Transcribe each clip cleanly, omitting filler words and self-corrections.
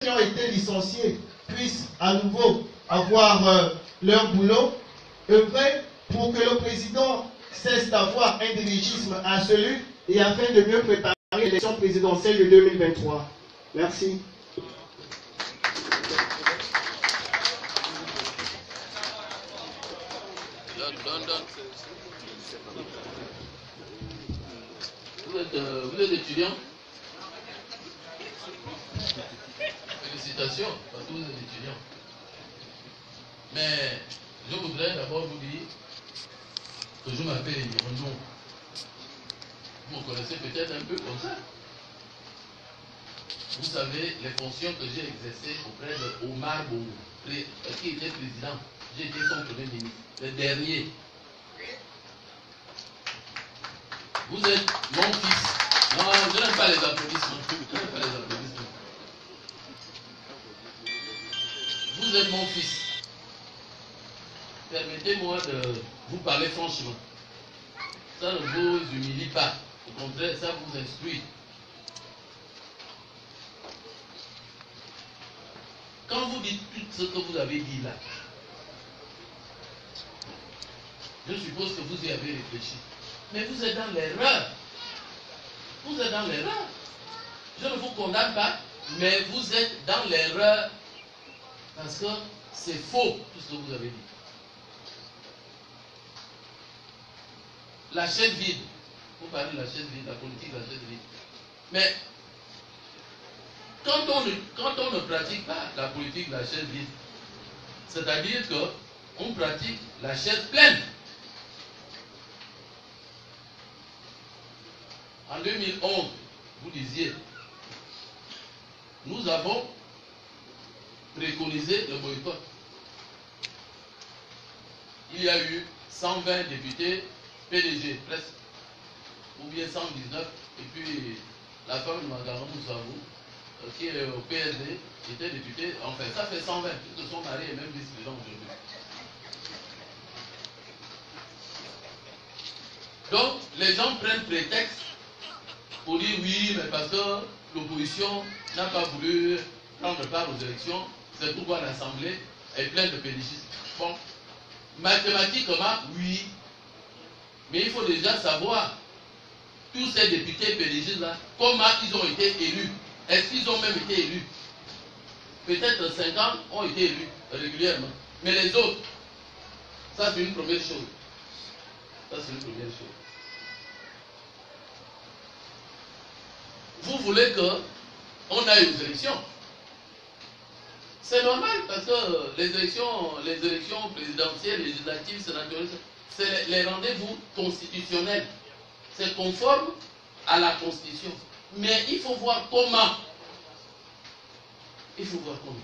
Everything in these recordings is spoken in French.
qui ont été licenciés puissent à nouveau avoir leur boulot, œuvrer pour que le président cesse d'avoir un dirigisme absolu et afin de mieux préparer l'élection présidentielle de 2023. Merci. Vous êtes étudiant? Félicitations, parce que vous êtes étudiant. Mais je voudrais d'abord vous dire que je m'appelle Rondon. Vous me connaissez peut-être un peu comme ça. Vous savez les fonctions que j'ai exercées auprès de Omar Bongo, qui était président. J'ai été son premier ministre, le dernier. Vous êtes mon fils. Non, je n'aime pas les applaudissements. Je n'aime pas les applaudissements. Vous êtes mon fils. Permettez-moi de vous parler franchement. Ça ne vous humilie pas. Au contraire, ça vous instruit. Quand vous dites tout ce que vous avez dit là, je suppose que vous y avez réfléchi. Mais vous êtes dans l'erreur. Vous êtes dans l'erreur. Je ne vous condamne pas, mais vous êtes dans l'erreur parce que c'est faux tout ce que vous avez dit. La chaise vide. Vous parlez de la chaise vide, la politique de la chaise vide. Mais quand on ne pratique pas la politique de la chaise vide, c'est-à-dire qu'on pratique la chaise pleine. En 2011, vous disiez, nous avons préconisé le boycott. Il y a eu 120 députés PDG, presque, ou bien 119, et puis la femme de Magaran Moussavou, qui est au PSD, était députée, enfin ça fait 120, ils se sont mariés et même vice-président aujourd'hui. Donc, les gens prennent prétexte pour dire oui, mais parce que l'opposition n'a pas voulu prendre part aux élections, c'est pourquoi l'Assemblée est pleine de pédégistes. Bon, mathématiquement, oui, mais il faut déjà savoir, tous ces députés pédégistes-là, comment ils ont été élus. Est-ce qu'ils ont même été élus? Peut-être 50 ont été élus régulièrement. Mais les autres, ça c'est une première chose. Ça c'est une première chose. Vous voulez qu'on aille aux élections. C'est normal parce que les élections présidentielles, législatives, sénatoriales, c'est les rendez-vous constitutionnels. C'est conforme à la Constitution. Mais il faut voir comment. Il faut voir comment.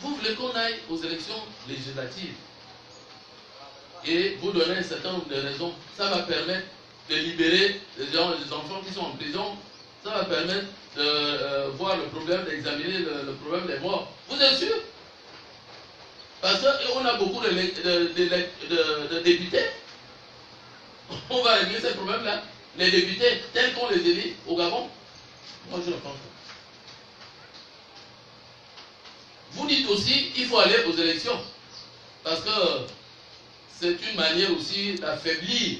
Vous voulez qu'on aille aux élections législatives et vous donnez un certain nombre de raisons. Ça va permettre de libérer les enfants qui sont en prison. Ça va permettre de voir le problème, d'examiner le problème des morts. Vous êtes sûr? Parce qu'on a beaucoup de députés. On va régler ces problèmes-là. Les députés, tels qu'on les élit au Gabon, moi je ne pense pas. Vous dites aussi qu'il faut aller aux élections. Parce que c'est une manière aussi d'affaiblir.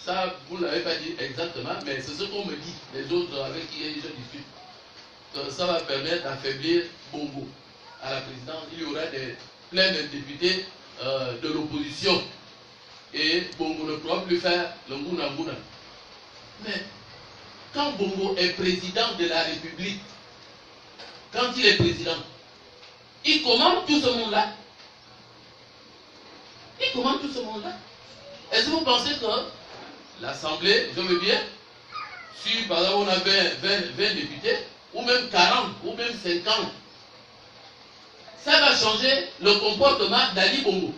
Ça, vous ne l'avez pas dit exactement, mais c'est ce qu'on me dit, les autres avec qui je discute. Que ça va permettre d'affaiblir Bongo à la présidence. Il y aura plein de députés de l'opposition. Et Bongo ne pourra plus faire le Ngouna Ngouna. Mais quand Bongo est président de la République, quand il est président, il commande tout ce monde-là. Il commande tout ce monde-là. Est-ce que vous pensez que l'Assemblée, je veux bien, si par exemple on a 20 députés, ou même 40, ou même 50, ça va changer le comportement d'Ali Bongo?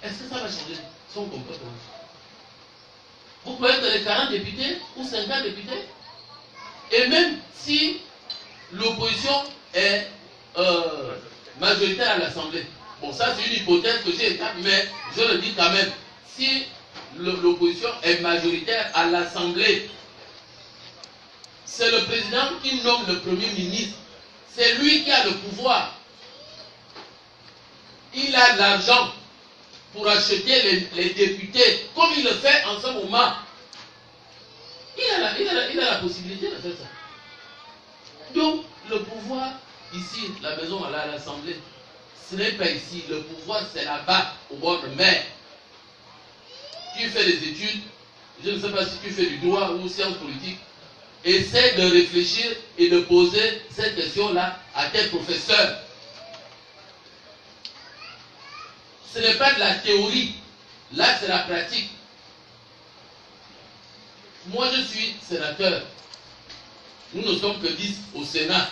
Est-ce que ça va changer son comportement? Vous pouvez être les 40 députés ou 50 députés, et même si l'opposition est majoritaire à l'Assemblée. Bon, ça c'est une hypothèse que j'ai établie, mais je le dis quand même. Si l'opposition est majoritaire à l'Assemblée, c'est le président qui nomme le premier ministre. C'est lui qui a le pouvoir. Il a l'argent pour acheter les députés, comme il le fait en ce moment. Il a la possibilité de faire ça. Donc, le pouvoir, ici, la maison, à l'Assemblée, ce n'est pas ici. Le pouvoir, c'est là-bas, au bord de mer. Tu fais des études, je ne sais pas si tu fais du droit ou sciences politiques, essaie de réfléchir et de poser cette question-là à tes professeurs. Ce n'est pas de la théorie, là c'est la pratique. Moi je suis sénateur, nous ne sommes que 10 au Sénat.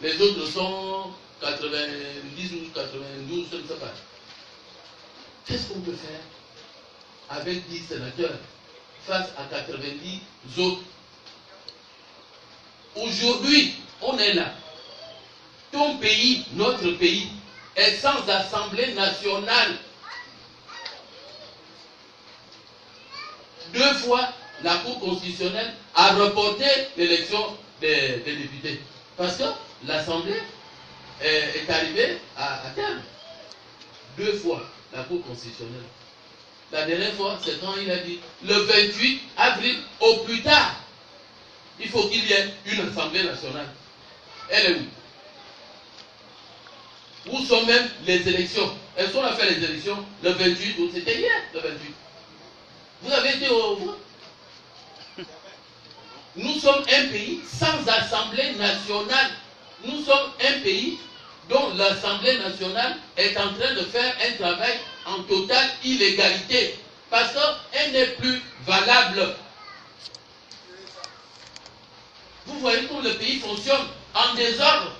Les autres sont 90 ou 92, je ne sais pas. Qu'est-ce qu'on peut faire avec 10 sénateurs face à 90 autres? Aujourd'hui, on est là. Ton pays, notre pays, est sans assemblée nationale. 2 fois, la Cour constitutionnelle a reporté l'élection des députés. Parce que l'Assemblée est arrivée à terme. 2 fois, la Cour constitutionnelle. La dernière fois, c'est quand il a dit, le 28 avril, au plus tard, il faut qu'il y ait une Assemblée nationale. Elle est où? Où sont même les élections? Est-ce qu'on a fait les élections le 28 août? C'était hier, le 28. Vous avez été au vote? Nous sommes un pays sans Assemblée nationale. Nous sommes un pays dont l'Assemblée nationale est en train de faire un travail en totale illégalité. Parce qu'elle n'est plus valable. Vous voyez comment le pays fonctionne en désordre.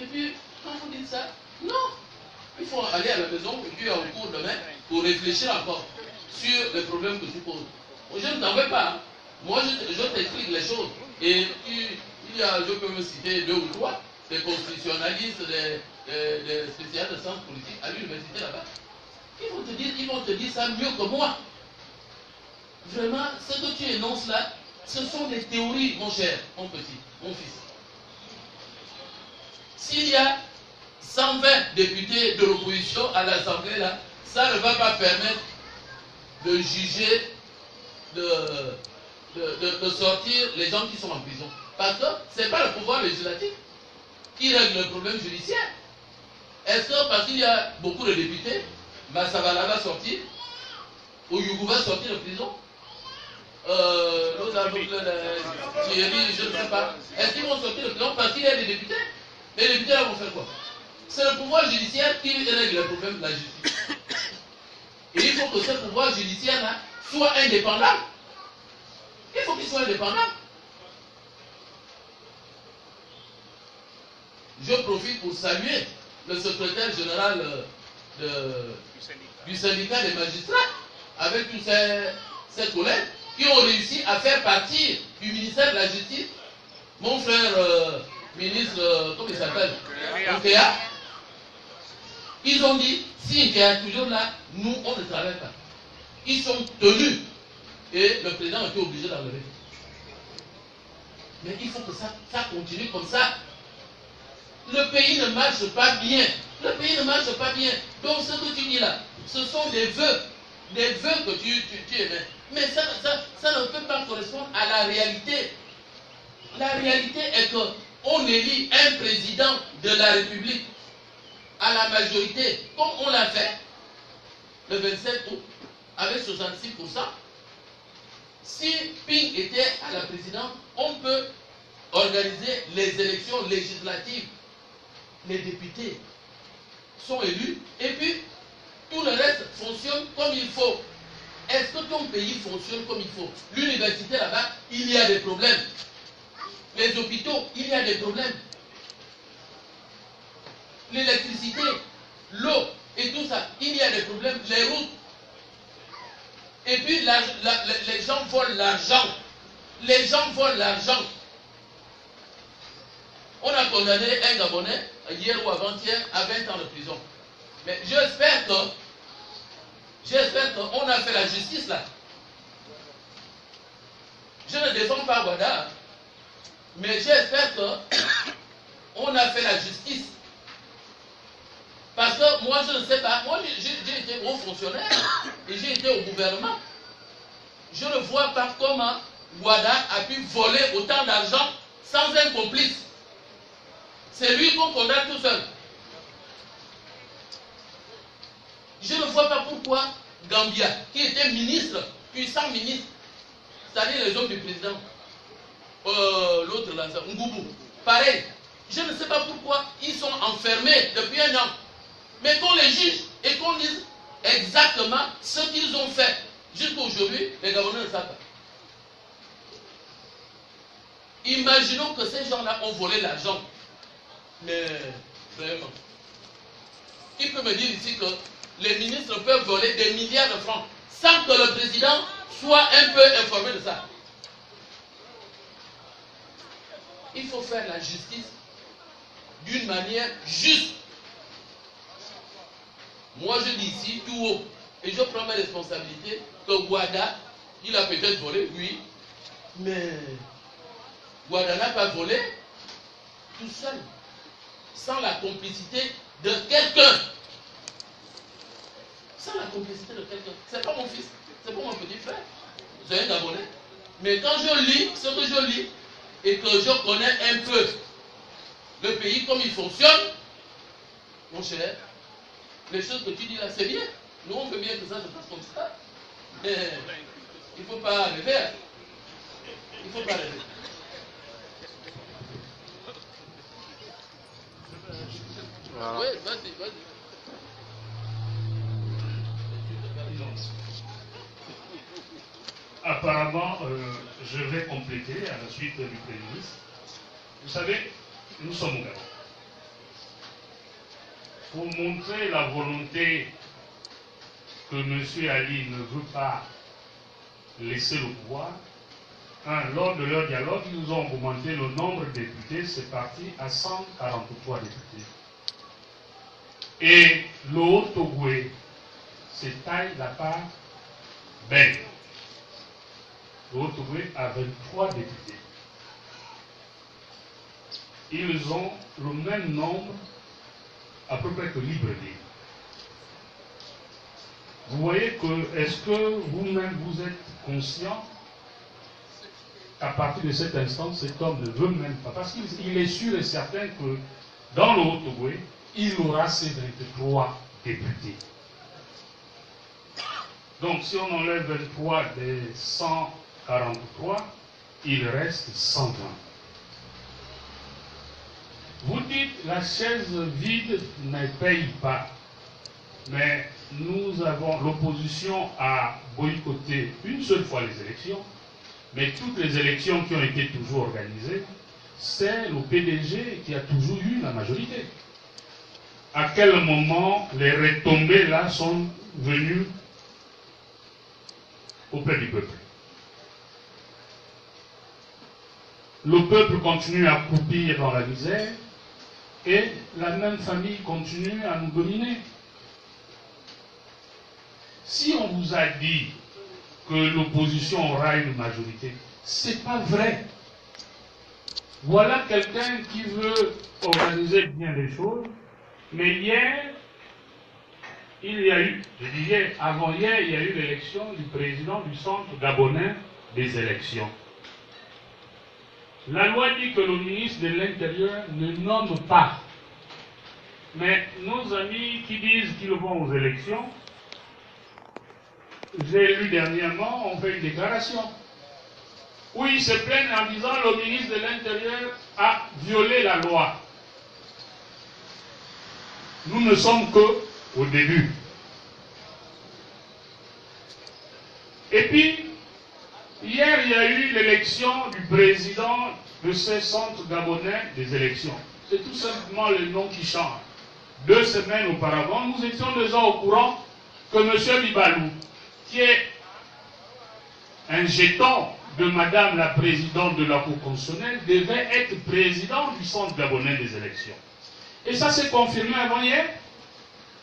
Et puis, quand vous dites ça, non. Il faut aller à la maison et puis en cours demain pour réfléchir encore sur les problèmes que tu poses. Je ne t'en veux pas. Moi, je t'explique les choses. Et je peux me citer 2 ou 3, des constitutionnalistes, des spécialistes de sciences politiques à l'université là-bas. Ils vont te dire ça mieux que moi. Vraiment, ce que tu énonces là, ce sont des théories, mon cher, mon petit, mon fils. S'il y a 120 députés de l'opposition à l'Assemblée là, ça ne va pas permettre de juger, de sortir les gens qui sont en prison. Parce que ce n'est pas le pouvoir législatif qui règle le problème judiciaire. Est-ce que parce qu'il y a beaucoup de députés, Massavala va sortir, Oyougou va sortir de prison, Thierry, je ne sais pas. Est-ce qu'ils vont sortir de prison parce qu'il y a des députés? Les députés là vont faire quoi? C'est le pouvoir judiciaire qui règle le problème de la justice. Et il faut que ce pouvoir judiciaire là soit indépendant. Il faut qu'il soit indépendant. Je profite pour saluer le secrétaire général du syndicat des magistrats avec tous ses collègues qui ont réussi à faire partir du ministère de la Justice mon frère ministre, comment il s'appelle, Nkea. Ils ont dit, si Nkea est toujours là, nous on ne travaille pas. Ils sont tenus et le président a été obligé d'enlever. Mais il faut que ça continue comme ça. Le pays ne marche pas bien. Le pays ne marche pas bien. Donc ce que tu dis là, ce sont des vœux que tu émets. Mais ça ne peut pas correspondre à la réalité. La réalité est qu'on élit un président de la République à la majorité, comme on l'a fait le 27 août, avec 66%. Si Ping était à la présidence, on peut organiser les élections législatives. Les députés sont élus et puis tout le reste fonctionne comme il faut. Est-ce que ton pays fonctionne comme il faut? L'université là-bas, il y a des problèmes. Les hôpitaux, il y a des problèmes. L'électricité, l'eau et tout ça, il y a des problèmes. Les routes. Et puis les gens volent l'argent. Les gens volent l'argent. On a condamné un Gabonais, hier ou avant-hier, à 20 ans de prison. Mais j'espère qu'on a fait la justice là. Je ne défends pas Ouaddara, mais j'espère qu'on a fait la justice. Parce que moi, je ne sais pas, moi j'ai été haut fonctionnaire et j'ai été au gouvernement. Je ne vois pas comment Ouaddara a pu voler autant d'argent sans un complice. C'est lui qu'on condamne tout seul. Je ne vois pas pourquoi Gambia, qui était ministre, puissant ministre, c'est-à-dire les hommes du président, l'autre là, Ngoubou, pareil. Je ne sais pas pourquoi ils sont enfermés depuis un an. Mais qu'on les juge et qu'on dise exactement ce qu'ils ont fait. Jusqu'à aujourd'hui, les Gabonais ne savent pas. Imaginons que ces gens-là ont volé l'argent. Mais vraiment, qui peut me dire ici que les ministres peuvent voler des milliards de francs sans que le président soit un peu informé de ça? Il faut faire la justice d'une manière juste. Moi je dis ici tout haut, et je prends mes responsabilités, que Ouaddara, il a peut-être volé, oui, mais Ouaddara n'a pas volé tout seul, sans la complicité de quelqu'un. Sans la complicité de quelqu'un. C'est pas mon fils, c'est pas mon petit frère, c'est un Gabonais. Mais quand je lis ce que je lis, et que je connais un peu le pays comme il fonctionne, mon cher, les choses que tu dis là, c'est bien. Nous, on veut bien que ça se passe comme ça. Mais il ne faut pas rêver. Il ne faut pas rêver. Voilà. Oui, vas-y, vas-y. Apparemment, je vais compléter à la suite du Premier ministre. Vous savez, nous sommes au Gabon. Pour montrer la volonté que M. Ali ne veut pas laisser le pouvoir, lors de leur dialogue, ils nous ont augmenté le nombre de députés, c'est parti à 143 députés. Et le Haut-Togoué, c'est taille la part belle. Le Haut-Togoué a 23 députés. Ils ont le même nombre à peu près que Libreville. Vous voyez que, est-ce que vous-même vous êtes conscient qu'à partir de cet instant, cet homme ne veut même pas, parce qu'il est sûr et certain que dans le Haut-Togoué, il aura ses 23 députés. Donc si on enlève 23 des 143, il reste 120. Vous dites la chaise vide ne paye pas. Mais nous avons, l'opposition a boycotté une seule fois les élections, mais toutes les élections qui ont été toujours organisées, c'est le PDG qui a toujours eu la majorité. À quel moment les retombées là sont venues auprès du peuple? Le peuple continue à croupir dans la misère et la même famille continue à nous dominer. Si on vous a dit que l'opposition aura une majorité, c'est pas vrai. Voilà quelqu'un qui veut organiser bien les choses, mais hier, il y a eu, je dis hier, avant-hier, il y a eu l'élection du président du centre gabonais des élections. La loi dit que le ministre de l'Intérieur ne nomme pas. Mais nos amis qui disent qu'ils vont aux élections, j'ai lu dernièrement, on fait une déclaration où ils se plaignent en disant que le ministre de l'Intérieur a violé la loi. Nous ne sommes qu'au début. Et puis, hier, il y a eu l'élection du président de ce centre gabonais des élections. C'est tout simplement le nom qui change. 2 semaines auparavant, nous étions déjà au courant que M. Libalou, qui est un jeton de Madame la Présidente de la Cour constitutionnelle, devait être président du centre gabonais des élections. Et ça s'est confirmé avant-hier.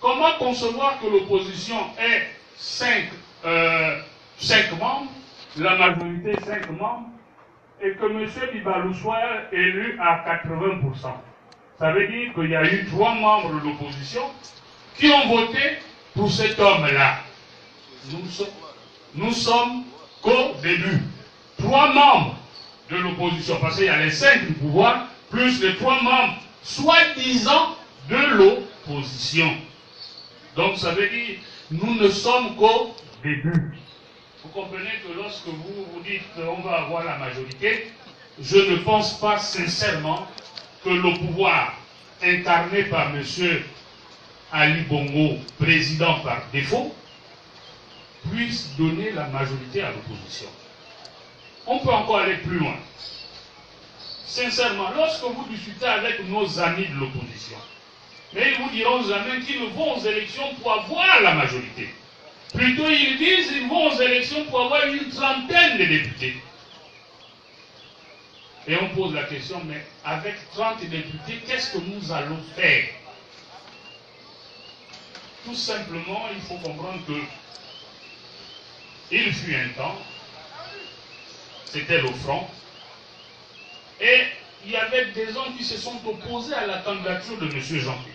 Comment concevoir que l'opposition ait 5 membres la majorité 5 membres et que M. Bibalou soit élu à 80%. Ça veut dire qu'il y a eu 3 membres de l'opposition qui ont voté pour cet homme-là. Nous sommes qu'au début. 3 membres de l'opposition, parce qu'il y a les 5 du pouvoir, plus les 3 membres, soi-disant, de l'opposition. Donc ça veut dire, nous ne sommes qu'au début. Vous comprenez que lorsque vous dites qu'on va avoir la majorité, je ne pense pas sincèrement que le pouvoir incarné par M. Ali Bongo, président par défaut, puisse donner la majorité à l'opposition. On peut encore aller plus loin. Sincèrement, lorsque vous discutez avec nos amis de l'opposition, mais ils vous diront jamais qu'ils vont aux élections pour avoir la majorité. Plutôt, ils disent qu'ils vont aux élections pour avoir une trentaine de députés. Et on pose la question, mais avec 30 députés, qu'est-ce que nous allons faire? Tout simplement, il faut comprendre que il fut un temps, c'était le front, et il y avait des gens qui se sont opposés à la candidature de M. Jean-Pierre.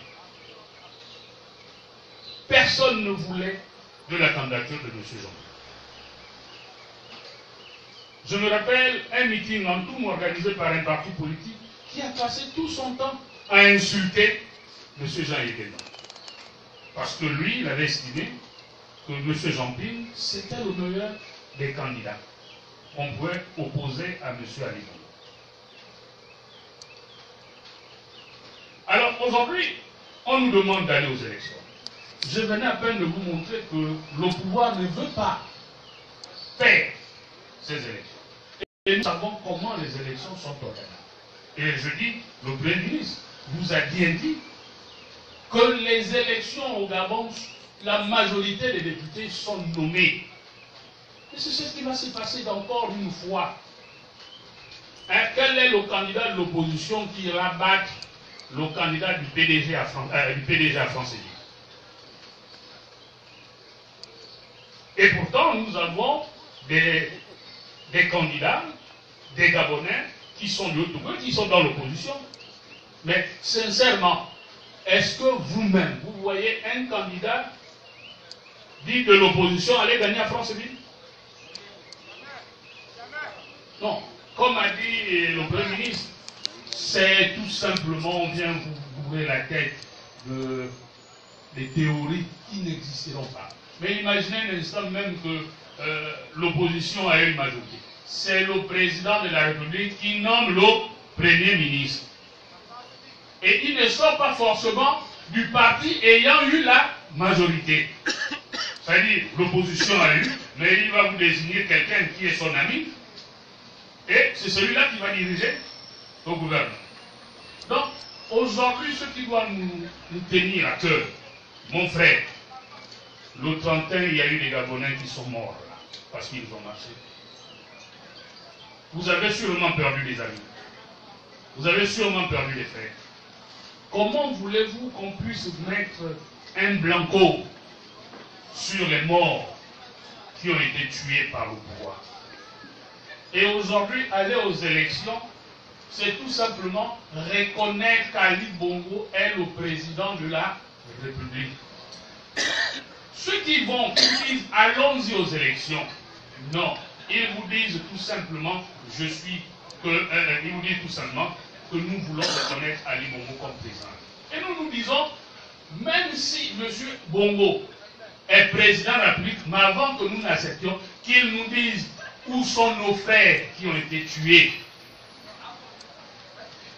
Personne ne voulait de la candidature de M. Jean-Pierre. Je me rappelle un meeting en tout organisé par un parti politique qui a passé tout son temps à insulter M. Jean-Yves Guénon. Parce que lui, il avait estimé que M. Jean-Pierre, c'était le meilleur des candidats. On pouvait opposer à M. Ali Bongo. Alors aujourd'hui, on nous demande d'aller aux élections. Je venais à peine de vous montrer que le pouvoir ne veut pas faire ces élections. Et nous savons comment les élections sont organisées. Et je dis, le Premier ministre vous a bien dit que les élections au Gabon, la majorité des députés sont nommés. Et c'est ce qui va se passer encore une fois. Hein, quel est le candidat de l'opposition qui rabatte le candidat du PDG à France Élite? Et pourtant, nous avons des candidats, des Gabonais, qui sont de l'autre, qui sont dans l'opposition. Mais sincèrement, est-ce que vous-même, vous voyez un candidat dit de l'opposition aller gagner à France Élite? Non. Comme a dit le Premier ministre, c'est tout simplement, on vient vous bourrer la tête des théories qui n'existeront pas. Mais imaginez un instant même que l'opposition a une majorité. C'est le président de la République qui nomme le Premier ministre. Et il ne sort pas forcément du parti ayant eu la majorité. C'est-à-dire, l'opposition a eu, mais il va vous désigner quelqu'un qui est son ami, et c'est celui-là qui va diriger le gouvernement. Donc, aujourd'hui, ce qui doit nous tenir à cœur, mon frère, le 31, il y a eu des Gabonais qui sont morts là, parce qu'ils ont marché. Vous avez sûrement perdu des amis. Vous avez sûrement perdu des frères. Comment voulez-vous qu'on puisse mettre un blanco sur les morts qui ont été tués par le pouvoir? Et aujourd'hui, aller aux élections, c'est tout simplement reconnaître qu'Ali Bongo est le président de la République. Ceux qui vont, qui disent allons-y aux élections, non. Ils vous disent tout simplement, ils vous disent tout simplement que nous voulons reconnaître Ali Bongo comme président. Et nous nous disons, même si M. Bongo est président de la République, mais avant que nous n'acceptions, qu'il nous dise où sont nos frères qui ont été tués.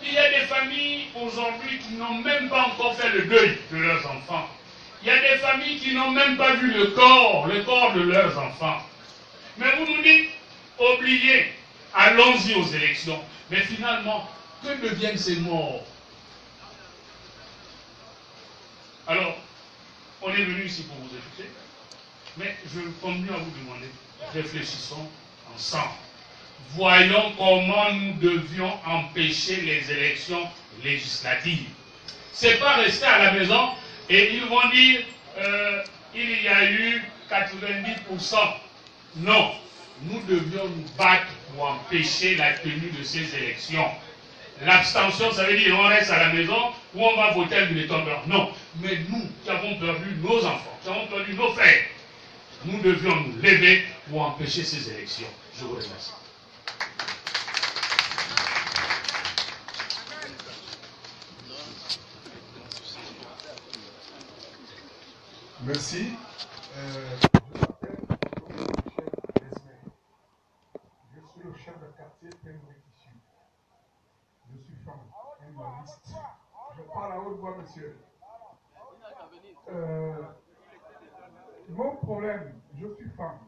Il y a des familles aujourd'hui qui n'ont même pas encore fait le deuil de leurs enfants. Il y a des familles qui n'ont même pas vu le corps de leurs enfants. Mais vous nous dites, oubliez, allons-y aux élections. Mais finalement, que deviennent ces morts? Alors, on est venu ici pour vous écouter, mais je continue à vous demander, réfléchissons ensemble. Voyons comment nous devions empêcher les élections législatives. C'est pas rester à la maison et ils vont dire il y a eu 90%. Non. nous devions nous battre pour empêcher la tenue de ces élections. L'abstention, ça veut dire on reste à la maison ou on va voter avec les tombeurs. Non, mais nous qui avons perdu nos enfants, qui avons perdu nos frères, nous devions nous lever pour empêcher ces élections. Je vous remercie. Merci. Je suis le chef de quartier Penguin-Tissu. Je suis femme, un novice. Je parle à haute voix, monsieur. Mon problème, je suis femme.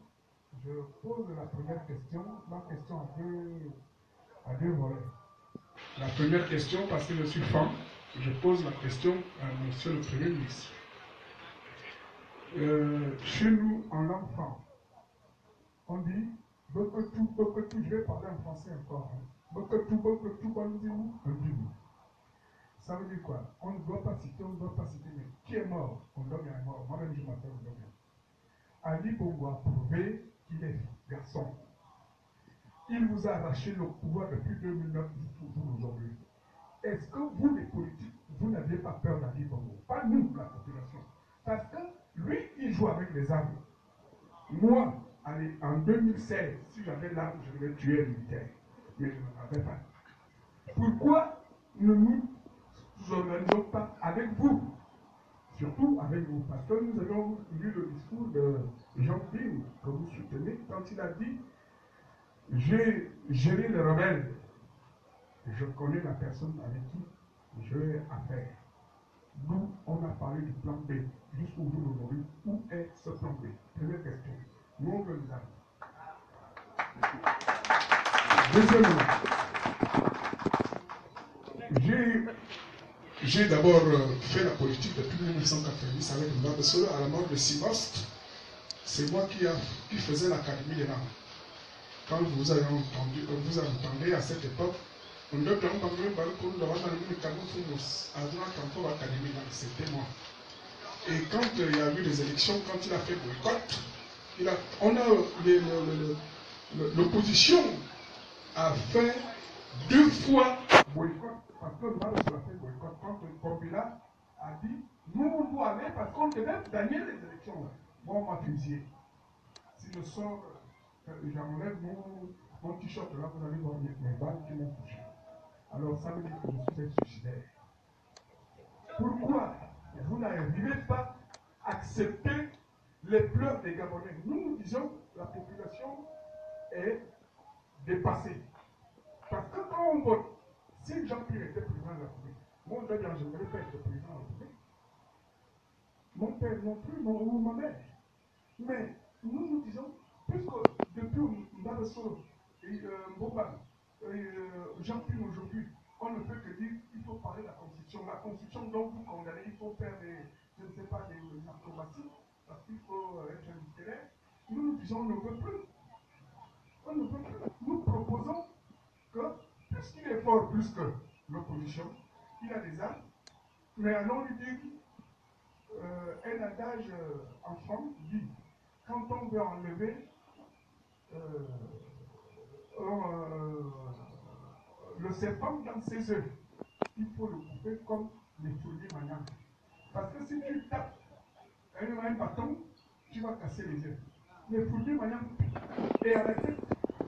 Je pose la première question. Ma question a deux volets. La première question, parce que je suis femme, je pose la question à monsieur le Premier ministre. Chez nous, en enfant, on dit beaucoup tout, je vais parler en français encore. Beaucoup tout, on dit où? On dit où? Ça veut dire quoi? On ne doit pas citer, mais qui est mort? On doit bien mort. Moi-même, je m'appelle Ondomia. Ali Bongo a prouvé qu'il est garçon. Il vous a arraché le pouvoir depuis 2009 jusqu'au jour d'aujourd'hui. Est-ce que vous, les politiques, vous n'aviez pas peur d'Ali Bongo? Pas nous, la population. Parce que lui, il joue avec les armes. Moi, allez, en 2016, si j'avais l'arme, je devais tuer un militaire. Mais je n'en avais pas. Pourquoi ne nous organisons pas avec vous? Surtout avec vous. Parce que nous avons lu le discours de Jean Ping, que vous soutenez, quand il a dit « J'ai géré les rebelles. Je connais la personne avec qui j'ai affaire. » Nous, on a parlé du plan B. Jusqu'au jour d'aujourd'hui, où est ce plan B? Première question. Nous, on veut les armes. Deuxièmement, j'ai d'abord fait la politique depuis 1990 avec Mbaba Solo à la mort de Simost. C'est moi qui faisais l'académie des langues. Quand vous avez entendu à cette époque, c'était moi. Et quand il y a eu les élections, quand il a fait boycott, l'opposition a fait 2 fois boycott. Parce que Mbaba Solo a fait boycott. Quand Kabila a dit, nous on doit aller parce qu'on devait gagner les élections. Moi, on m'a fusillé. Si je sors, j'enlève mon t-shirt là, vous allez voir mes balles qui m'ont touché. Alors ça veut dire que je suis un suicidaire. Pourquoi vous n'arrivez pas à accepter les pleurs des Gabonais? Nous disons que la population est dépassée. Parce que quand on vote, si Jean-Pierre était président de la République, moi je ne voulais pas être président de la République. Mon père non plus, ou ma mère. Mais nous disons, puisque depuis Mbaba Solo et Mbomba, Jean-Pierre aujourd'hui, on ne peut que dire qu'il faut parler de la Constitution. La Constitution dont vous condamnez, il faut faire des, je ne sais pas, des acrobaties, parce qu'il faut être littéraire. Nous disons, on ne veut plus. On ne veut plus. Nous proposons que, puisqu'il est fort plus que l'opposition, il a des armes, mais allons lui dire un adage en France dit, quand on veut enlever le serpent dans ses œufs, il faut le couper comme les souliers maniants. Parce que si tu tapes un bâton, tu vas casser les œufs. Les souliers maniants, et à la tête,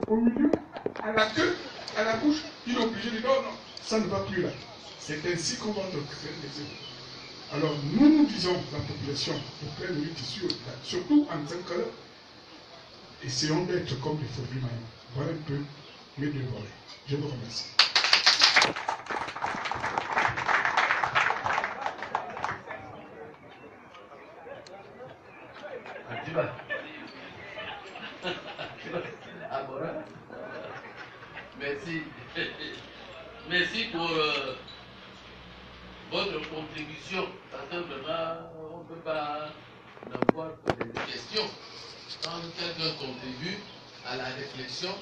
au milieu, à la queue, à la bouche, il est obligé de dire non, ça ne va plus là. C'est ainsi qu'on va casser les œufs. Alors nous disons, la population, de plein de tissu, surtout en tant que essayons d'être comme les souliers maniants. Voilà un peu mes 2 volets. Je vous remercie. Merci. Merci pour votre contribution. Parce que vraiment, on ne peut pas n'avoir que des questions. Quand quelqu'un contribue à la réflexion,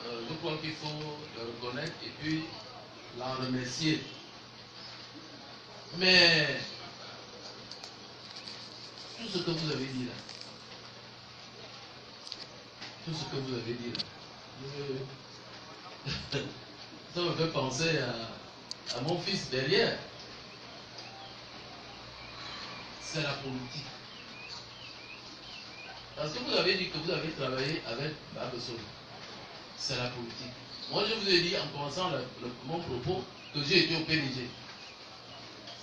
je crois qu'il faut le reconnaître et puis l'en remercier. Mais tout ce que vous avez dit là, tout ce que vous avez dit là. Ça me fait penser à mon fils derrière. C'est la politique. Parce que vous avez dit que vous avez travaillé avec Babesson. C'est la politique. Moi, je vous ai dit en commençant mon propos que j'ai été au PDG.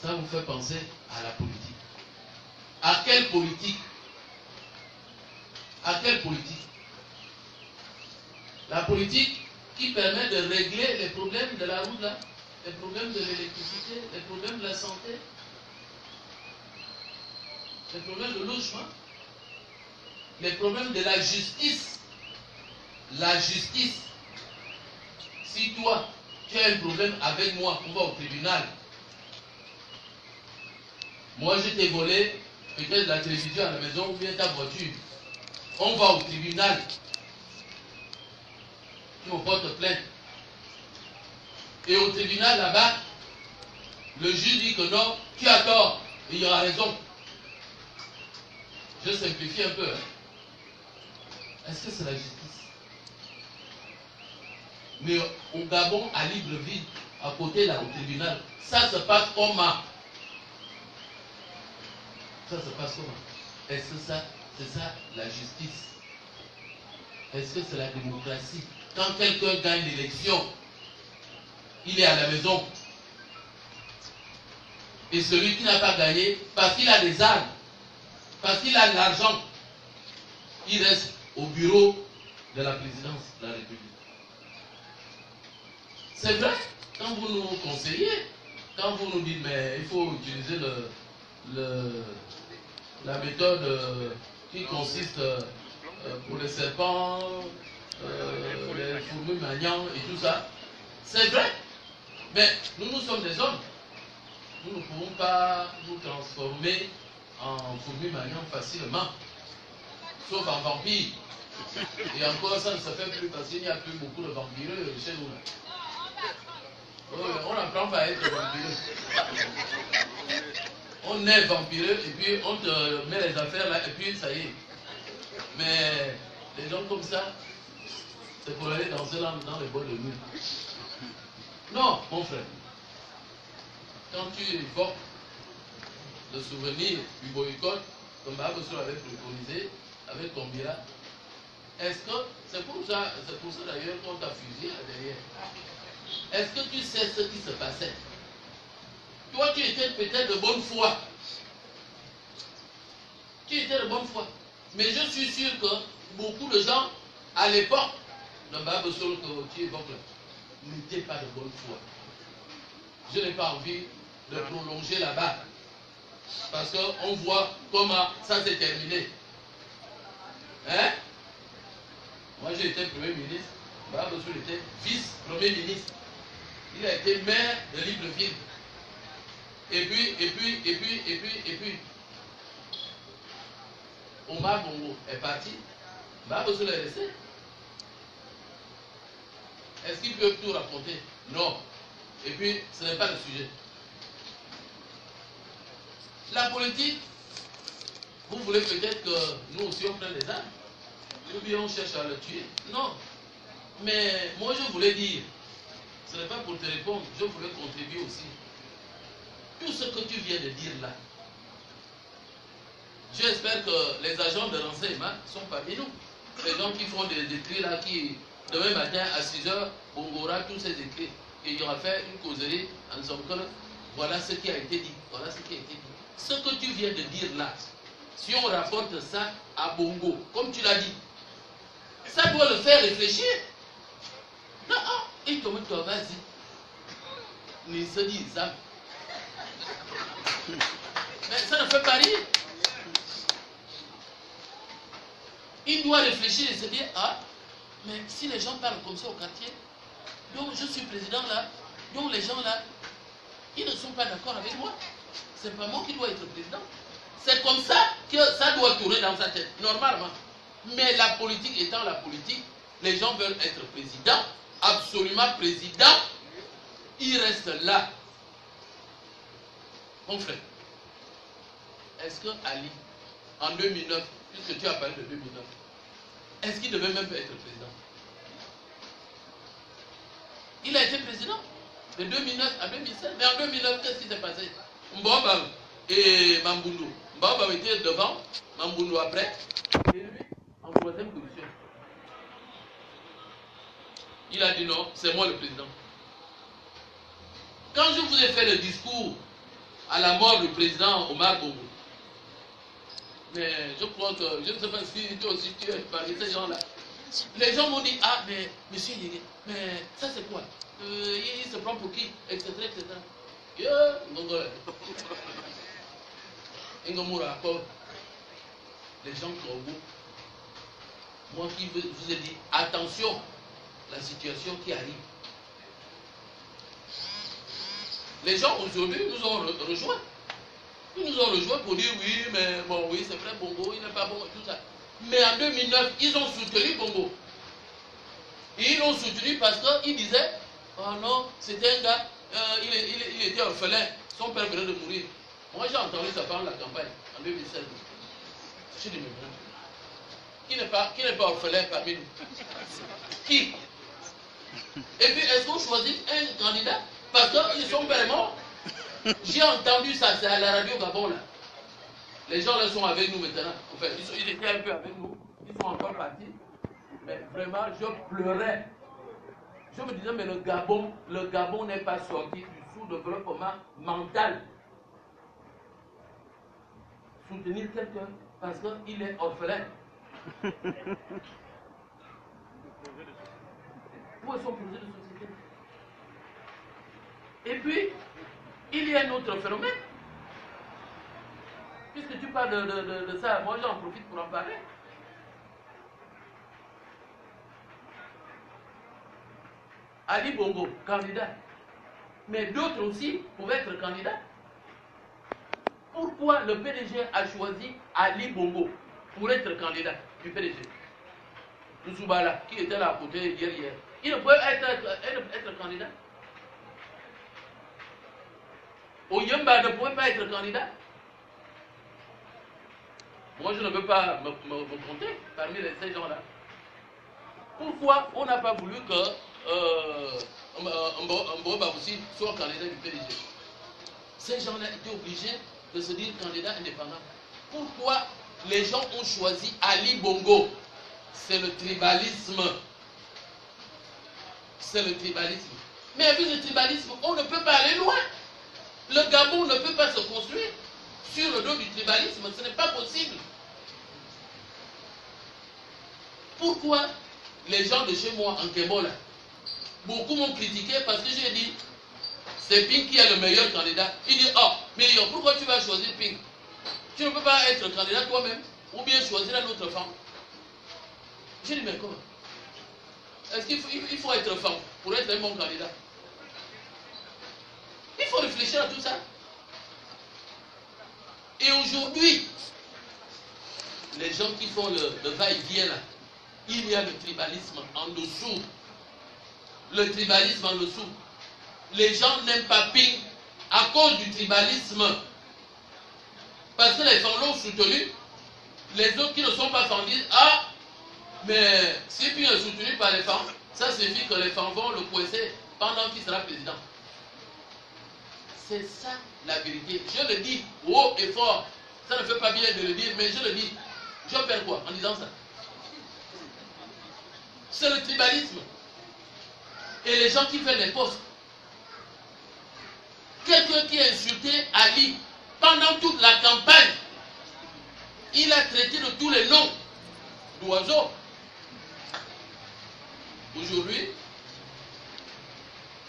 Ça vous fait penser à la politique. À quelle politique? À quelle politique? La politique qui permet de régler les problèmes de la route là, les problèmes de l'électricité, les problèmes de la santé, les problèmes de logement, les problèmes de la justice. La justice. Si toi, tu as un problème avec moi, on va au tribunal. Moi, je t'ai volé peut-être la télévision à la maison ou bien ta voiture. On va au tribunal. Tu me portes plainte. Et au tribunal, là-bas, le juge dit que non, tu as tort. Et il aura raison. Je simplifie un peu. Hein. Est-ce que c'est la justice? Mais au Gabon, à Libreville, à côté là, au tribunal, ça se passe comment? Ça se passe comment? Est-ce que ça, c'est ça la justice? Est-ce que c'est la démocratie? Quand quelqu'un gagne l'élection, il est à la maison. Et celui qui n'a pas gagné, parce qu'il a des armes, parce qu'il a de l'argent, il reste au bureau de la présidence de la République. C'est vrai, quand vous nous conseillez, quand vous nous dites, mais il faut utiliser la méthode qui consiste pour les serpents, les fourmis magnans et tout ça, c'est vrai. Mais nous sommes des hommes. Nous ne pouvons pas nous transformer en fourmis magnans facilement, sauf en vampires. Et encore, ça ne se fait plus parce qu'il n'y a plus beaucoup de vampireux chez nous. On apprend pas à être vampireux. On est vampireux et puis on te met les affaires là et puis ça y est. Mais les gens comme ça, c'est pour aller danser dans les bois de nuit. Non, mon frère. Quand tu évoques le souvenir du boycott, comme Babesson avait préconisé avec Kombila, est-ce que c'est pour ça d'ailleurs qu'on t'a fusillé derrière? Est-ce que tu sais ce qui se passait? Toi, tu étais peut-être de bonne foi. Tu étais de bonne foi. Mais je suis sûr que beaucoup de gens, à l'époque, de Babesson que tu évoques là, n'étaient pas de bonne foi. Je n'ai pas envie de prolonger là-bas. Parce qu'on voit comment ça s'est terminé. Hein? Moi, j'ai été Premier ministre. Babesson était vice-premier ministre. Il a été maire de Libreville. Et puis, Omar Bongo est parti. Babesson est resté. Est-ce qu'ils peuvent tout raconter? Non. Et puis, ce n'est pas le sujet. La politique, vous voulez peut-être que nous aussi on prenne des armes, ou bien on cherche à le tuer. Non. Mais moi je voulais dire, ce n'est pas pour te répondre, je voulais contribuer aussi. Tout ce que tu viens de dire là, j'espère que les agents de renseignement sont parmi nous. Les gens qui font des écrits là, qui demain matin à 6h, on aura tous ces écrits. Et il y aura fait une causerie en disant que voilà ce qui a été dit. Voilà ce qui a été dit. Ce que tu viens de dire là, si on rapporte ça à Bongo, comme tu l'as dit, ça doit le faire réfléchir. Non, il te dit, vas-y. Mais il se dit ça. Mais ça ne fait pas rire. Il doit réfléchir et se dire, ah, mais si les gens parlent comme ça au quartier, donc je suis président là, donc les gens là, ils ne sont pas d'accord avec moi. C'est pas moi qui dois être président. C'est comme ça que ça doit tourner dans sa tête, normalement. Mais la politique étant la politique, les gens veulent être président, absolument président. Ils restent là. Mon frère, est-ce que Ali, en 2009, puisque tu as parlé de 2009, Est-ce qu'il devait même pas être président? Il a été président de 2009 à 2016. Mais en 2009, qu'est-ce qui s'est passé? Mbaba et Mambundu. Mbaba était devant, Mambundu après, et lui en troisième position. Il a dit non, c'est moi le président. Quand je vous ai fait le discours à la mort du président Omar Bongo, mais je crois que, je ne sais pas si toi aussi tu es parmi ces gens-là, les gens m'ont dit, ah mais monsieur Yégué, mais ça c'est quoi? Il se prend pour qui? Etc. etc. Les gens Congo, moi qui vous ai dit, attention, la situation qui arrive. Les gens aujourd'hui nous ont rejoints. Ils nous ont rejoints pour dire oui, mais bon, oui, c'est vrai, Bongo, il n'est pas bon, et tout ça. Mais en 2009, ils ont soutenu Bongo. Et ils l'ont soutenu parce qu'ils disaient, oh non, c'était un gars, il était orphelin, son père venait de mourir. Moi j'ai entendu ça pendant la campagne, en 2016. Je dis, mais bon, qui n'est pas orphelin parmi nous? Qui? Et puis, est-ce qu'on choisit un candidat? Parce qu'ils sont vraiment. J'ai entendu ça, c'est à la radio Gabon là. Les gens là sont avec nous maintenant. En fait, ils étaient un peu avec nous. Ils sont encore partis. Mais vraiment, je pleurais. Je me disais, mais le Gabon n'est pas sorti du sous-développement mental. Soutenir quelqu'un parce qu'il est orphelin. Où est son projet de société? Et puis, il y a un autre phénomène. Puisque tu parles de ça, moi j'en profite pour en parler. Ali Bongo, candidat. Mais d'autres aussi pouvaient être candidats. Pourquoi le PDG a choisi Ali Bongo pour être candidat du PDG? Toussoubala, qui était là à côté hier. Il ne pouvait être candidat. Oyemba ne pouvait pas être candidat. Moi, je ne veux pas me compter parmi ces gens-là. Pourquoi on n'a pas voulu que Mbo Baboussi soit candidat du PDG? Ces gens-là étaient obligés de se dire candidat indépendant. Pourquoi les gens ont choisi Ali Bongo? C'est le tribalisme. C'est le tribalisme. Mais avec le tribalisme, on ne peut pas aller loin. Le Gabon ne peut pas se construire sur le dos du tribalisme. Ce n'est pas possible. Pourquoi les gens de chez moi en Kébola, beaucoup m'ont critiqué parce que j'ai dit, c'est Pink qui est le meilleur candidat. Il dit, oh, mais pourquoi tu vas choisir Pink? Tu ne peux pas être candidat toi-même ou bien choisir une autre femme. J'ai dit, mais comment? Est-ce qu'il faut être femme pour être un bon candidat? Il faut réfléchir à tout ça. Et aujourd'hui, les gens qui font le va-et-vient là, il y a le tribalisme en dessous. Le tribalisme en dessous. Les gens n'aiment pas Ping à cause du tribalisme. Parce que les femmes l'ont soutenu. Les autres qui ne sont pas femmes disent, ah, mais si Ping est soutenu par les femmes, ça signifie que les femmes vont le coincer pendant qu'il sera président. C'est ça la vérité. Je le dis haut et fort. Ça ne fait pas bien de le dire, mais je le dis. Je perds quoi en disant ça? C'est le tribalisme. Et les gens qui font les postes. Quelqu'un qui a insulté Ali pendant toute la campagne, il a traité de tous les noms d'oiseaux. Aujourd'hui,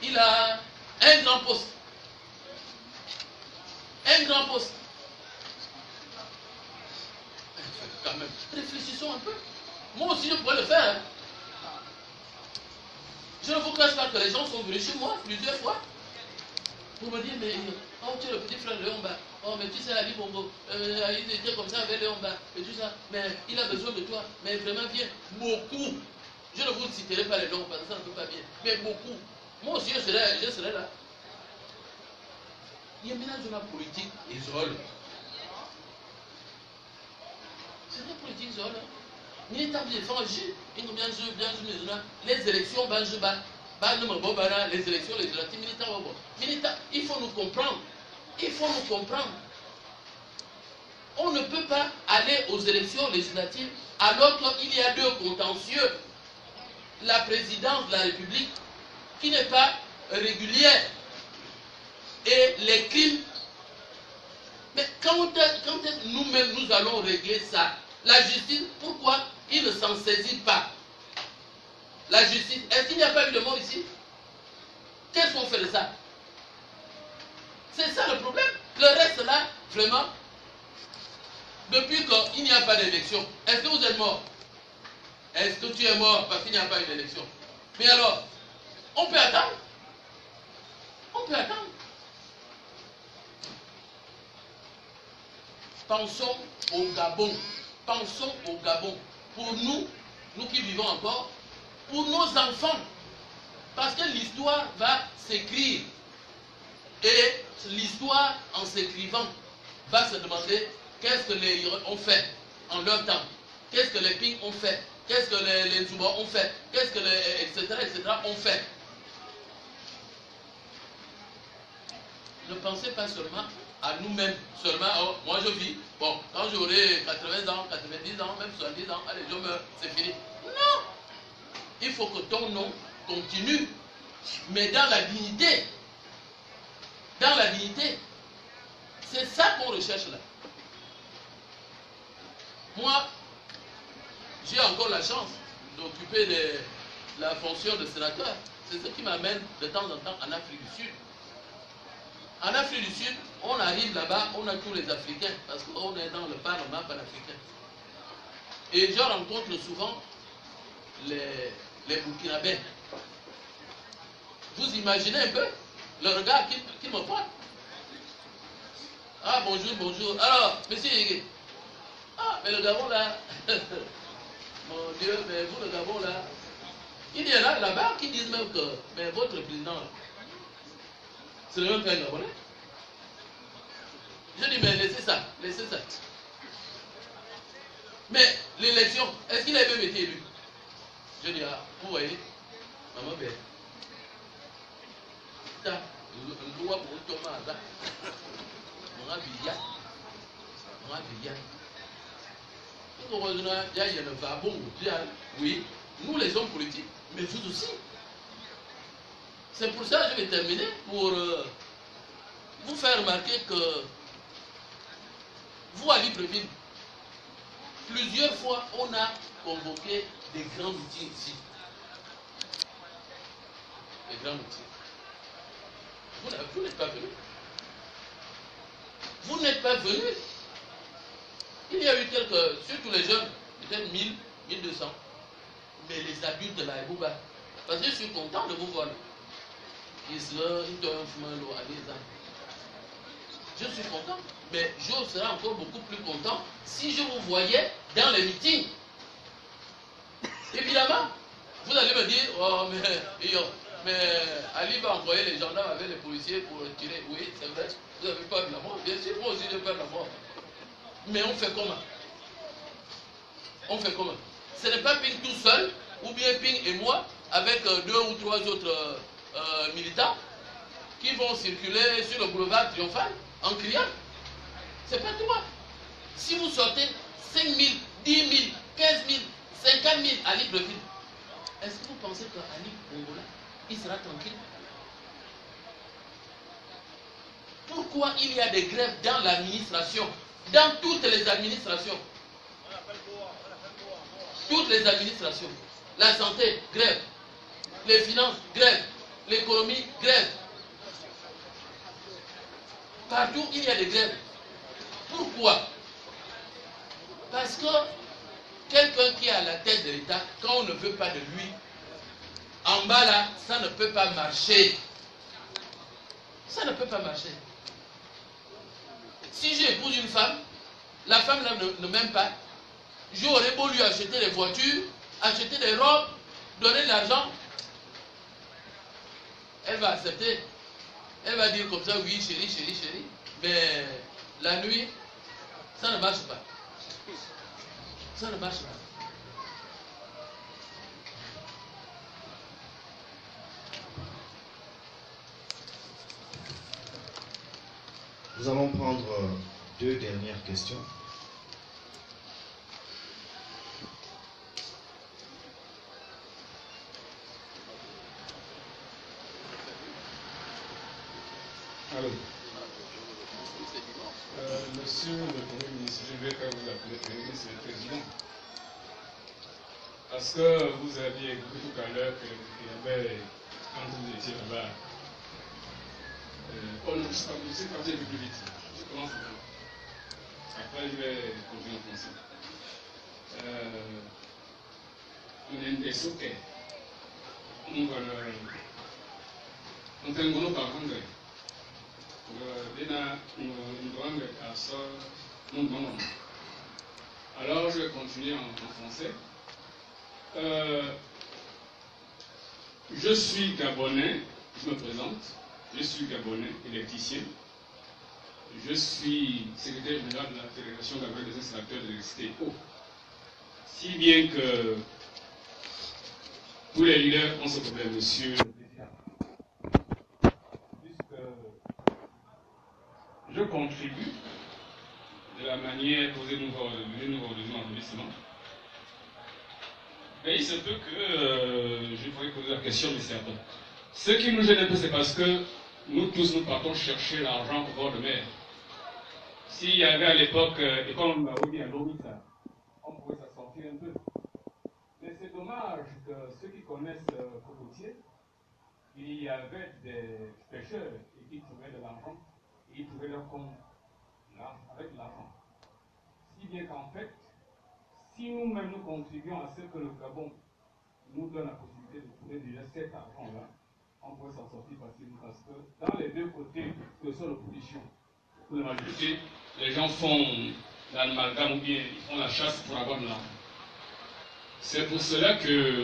il a un grand poste. Un grand poste. Quand même, réfléchissons un peu. Moi aussi, je pourrais le faire. Hein. Je ne vous cache pas que les gens sont venus chez moi plusieurs fois pour me dire, mais oh, tu es le petit frère de Léomba. Oh, mais tu sais, Ali Bongo, il était comme ça avec Léomba et tout ça. Mais il a besoin de toi. Mais vraiment, viens. Beaucoup. Je ne vous citerai pas les noms parce que ça ne peut pas bien. Mais beaucoup. Moi aussi, je serai là. Il y a un mélange de la politique et Zol. C'est la politique Zol. Hein? militants de l'étranger, ils ont bien joué, les élections, les élections législatives, militants, il faut nous comprendre. Il faut nous comprendre. On ne peut pas aller aux élections législatives alors qu'il y a deux contentieux. La présidence de la République qui n'est pas régulière et les crimes. Mais quand nous-mêmes nous allons régler ça, la justice, pourquoi il ne s'en saisit pas? La justice, est-ce qu'il n'y a pas eu de mort ici? Qu'est-ce qu'on fait de ça? C'est ça le problème. Le reste là, vraiment, depuis qu'il n'y a pas d'élection, est-ce que vous êtes mort? Est-ce que tu es mort parce qu'il n'y a pas eu d'élection? Mais alors, on peut attendre. On peut attendre. Pensons au Gabon. Pensons au Gabon. Pour nous, nous qui vivons encore, pour nos enfants. Parce que l'histoire va s'écrire. Et l'histoire, en s'écrivant, va se demander qu'est-ce que les Irois ont fait en leur temps. Qu'est-ce que les Ping ont fait. Qu'est-ce que les Zouba ont fait. Qu'est-ce que les etc. ont fait. Ne pensez pas seulement à nous-mêmes. Seulement, oh, moi je vis. Bon, quand j'aurai 80 ans, 90 ans, même 70 ans, allez, je meurs, c'est fini. Non! Il faut que ton nom continue, mais dans la dignité. Dans la dignité. C'est ça qu'on recherche là. Moi, j'ai encore la chance d'occuper la fonction de sénateur. C'est ce qui m'amène de temps en temps en Afrique du Sud. En Afrique du Sud, on arrive là-bas, on a tous les Africains, parce qu'on est dans le Parlement panafricain. Et je rencontre souvent les Burkinabés. Vous imaginez un peu le regard qu'ils me portent. Ah, bonjour, bonjour. Alors, monsieur Yégué. Ah, mais le Gabon là, mon Dieu, mais vous le Gabon là, il y en a là-bas qui disent même que, mais votre président, c'est le même qu'un Gabonais. Je dis, mais laissez ça, laissez ça. Mais l'élection, est-ce qu'il a même été élu? Je dis, ah, vous voyez, maman belle. Ta, loi pour Thomas, mon avis, oui, nous les hommes politiques, mais vous aussi. C'est pour ça que je vais terminer pour vous faire remarquer que vous, à Libreville, plusieurs fois on a convoqué des grands meetings ici. Des grands meetings. Vous n'êtes pas venus. Vous n'êtes pas venus. Il y a eu quelques, surtout les jeunes, peut-être 1000, 1200. Mais les adultes de la Ebouba, parce que je suis content de vous voir. Je suis content, mais je serais encore beaucoup plus content si je vous voyais dans les meetings. Évidemment, vous allez me dire, oh, mais Ali va envoyer les gendarmes avec les policiers pour tirer. Oui, c'est vrai, vous avez peur de la mort. Bien sûr, moi aussi j'ai peur de la mort. Mais on fait comment? On fait comment? Ce n'est pas Ping tout seul, ou bien Ping et moi, avec 2 ou 3 autres militants, qui vont circuler sur le boulevard Triomphal en criant. C'est pas toi. Si vous sortez 5 000, 10 000, 15 000, 50 000 à Libreville, est-ce que vous pensez qu'Ali Bongola, il sera tranquille? Pourquoi il y a des grèves dans l'administration? Dans toutes les administrations. Toutes les administrations. La santé, grève. Les finances, grève. L'économie, grève. Partout, il y a des grèves. Pourquoi? Parce que quelqu'un qui est à la tête de l'État, quand on ne veut pas de lui, en bas là, ça ne peut pas marcher. Ça ne peut pas marcher. Si j'épouse une femme, la femme là ne m'aime pas, j'aurais beau lui acheter des voitures, acheter des robes, donner de l'argent, elle va accepter. Elle va dire comme ça, oui chérie, chérie, chérie. Mais la nuit, ça ne marche pas. Ça ne marche pas. Nous allons prendre deux dernières questions. Allô. Monsieur le Premier ministre, je ne vais pas vous appeler Premier ministre, c'est le Président. Parce que vous aviez écouté tout à l'heure qu'il y avait, quand vous étiez là-bas, oh non, je sais pas, je sais pas, j'ai plus vite. Je commence après, je vais continuer en français. On est des soquets. On fait un gros par contre. Alors, je vais continuer en français. Je suis Gabonais, je me présente. Je suis Gabonais, électricien. Je suis secrétaire général de la Fédération gabonaise des installateurs d'électricité eau. Si bien que tous les leaders ont ce problème, monsieur. Je contribue de la manière dont nous organisons l'arrondissement. Mais il se peut que je pourrais poser la question, mais c'est après. Ce qui nous gêne un peu, c'est parce que nous tous, nous partons chercher l'argent au bord de mer. S'il y avait à l'époque, et comme on dit à Lomita, on pouvait s'en sortir un peu. Mais c'est dommage que ceux qui connaissent Cocotier, il y avait des pêcheurs et qui trouvaient de l'argent. Ils trouvaient leur compte avec l'argent. Si bien qu'en fait, si nous-mêmes nous contribuons à ce que le Gabon nous donne la possibilité de trouver déjà cet argent-là, on pourrait s'en sortir facilement parce que dans les deux côtés que sont l'opposition ou la majorité, les gens font l'amalgame ou bien ils font la chasse pour avoir de l'argent. C'est pour cela que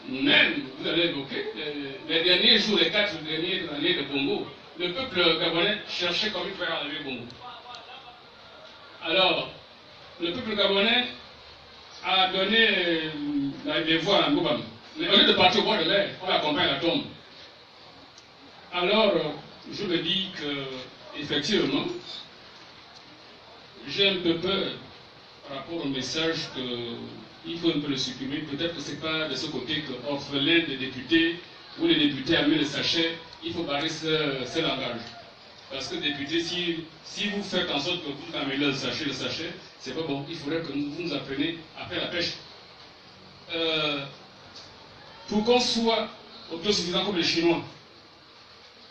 même, vous avez évoqué, les derniers jours, les 4 dernières années de Bongo, le peuple gabonais cherchait comment faire enlever Bongo. Alors, le peuple gabonais a donné des voix à Ngobam. Mais au lieu de partir au bord de mer, on l'accompagne à la tombe. Alors, je me dis que, effectivement, j'ai un peu peur par rapport au message qu'il faut un peu le supprimer. Peut-être que ce n'est pas de ce côté que orphelin des députés ou les députés amènent le sachet. Il faut barrer ce langage. Parce que député, si vous faites en sorte que vous amenez le sachet, c'est pas bon. Il faudrait que vous nous appreniez à faire la pêche. Pour qu'on soit autosuffisant comme les Chinois,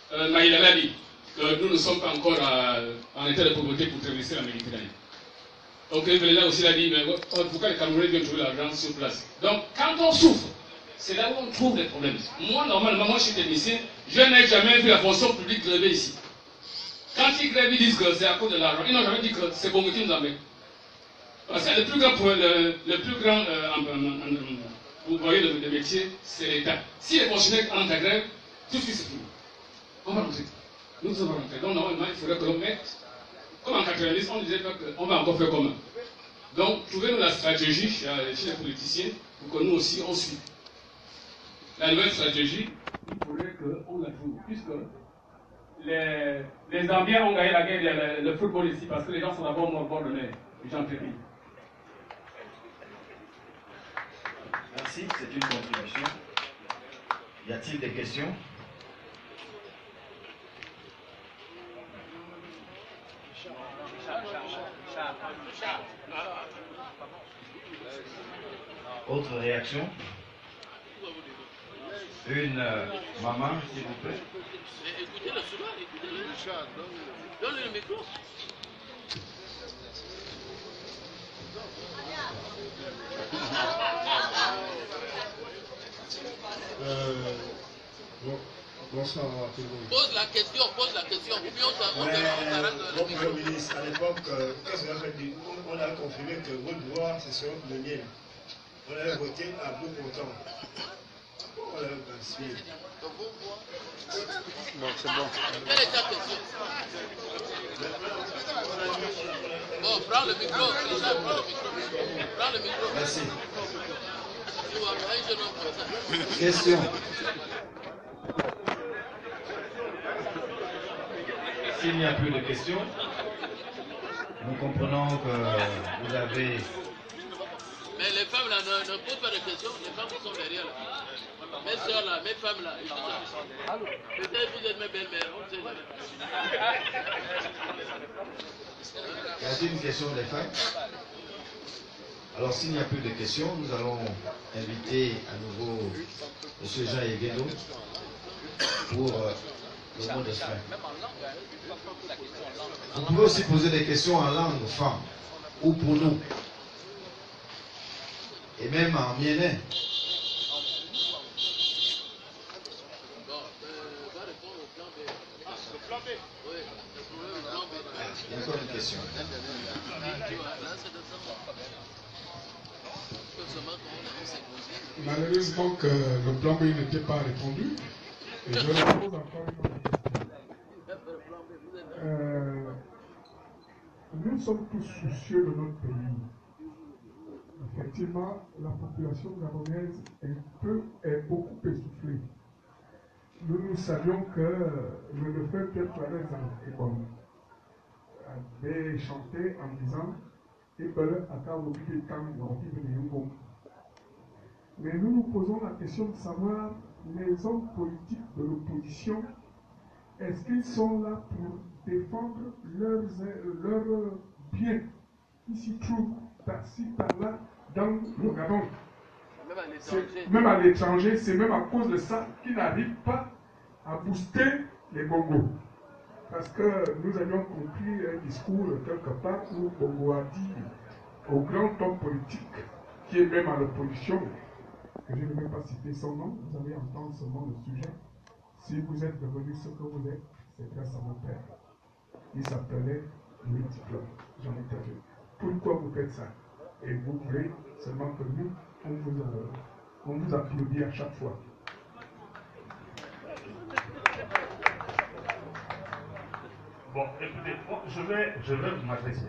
Maïla l'a dit, que nous ne sommes pas encore en état de pauvreté pour traverser la Méditerranée. Donc, là aussi l'a dit, mais pourquoi les Camerounais viennent trouver l'argent sur place? Donc, quand on souffre, c'est là où on trouve des problèmes. Moi, normalement, moi je suis technicien, je n'ai jamais vu la fonction publique gréver ici. Quand ils grèvent, ils disent que c'est à cause de l'argent. Ils n'ont jamais dit que c'est bon qui nous en met. Parce que le plus grand employé de métier, c'est l'État. Si les fonctionnaires entrent en grève, tout de suite c'est fini. On va rentrer. Nous allons rentrer. Donc normalement, il faudrait que l'on mette, comme en 90, on disait qu'on va encore faire commun. Donc, trouvez-nous la stratégie chez les politiciens pour que nous aussi on suive. La nouvelle stratégie, il faudrait qu'on la trouve, puisque les Zambiens ont gagné la guerre, le football ici, parce que les gens sont d'abord morts au bord de mer, les gens terribles. Merci, c'est une contribution. Y a-t-il des questions? Autre réaction? Une maman, s'il vous plaît. Écoutez-le souvent, écoutez-le. Donne-le le micro. Bonsoir à tout le monde. Pose la question, ou bien on t'arrête le micro. Premier ministre, à l'époque, on a confirmé que votre droit, ce serait le mien. On avait voté à bout portant. On l'avait gaspillé. Bon, c'est bon. Quelle est ta question? Bon, prends le micro. Prends le micro. Merci. Tu vois, un jeune homme comme ça. Question. S'il n'y a plus de questions, nous comprenons que vous avez... Mais les femmes là ne posent pas de questions, les femmes qui sont derrière là. Mes soeurs là, mes femmes là, peut-être vous êtes mes belles-mères, on ne sait jamais. Y a-t-il une question des femmes? Alors s'il n'y a plus de questions, nous allons inviter à nouveau M. Jean Yeguedo pour le mot de fin. Vous pouvez aussi poser des questions en langue femme ou pour nous. Et même en mienais. Il y a encore une question. Malheureusement que le plan B n'était pas répondu. Et je pose encore une autre question. Nous sommes tous soucieux de notre pays. Effectivement, la population gabonaise est beaucoup essoufflée. Nous savions que le fait que Clarence Ebon avait chanté en disant mais nous nous posons la question de savoir les hommes politiques de l'opposition, est-ce qu'ils sont là pour défendre leurs biens qui s'y trouvent par-ci, par-là, dans le Gabon. Même à l'étranger, c'est même à cause de ça qu'ils n'arrivent pas à booster les Bongo. Parce que nous avions compris un discours quelque part où Bongo a dit au grand homme politique, qui est même à l'opposition, que je ne vais pas citer son nom, vous allez entendre seulement le sujet. Si vous êtes devenu ce que vous êtes, c'est grâce à mon père. Il s'appelait Louis Diplôme. J'en ai perdu. Pourquoi vous faites ça? Et vous voulez seulement que nous, on vous applaudit à chaque fois. Bon, écoutez, je vais vous m'adresser.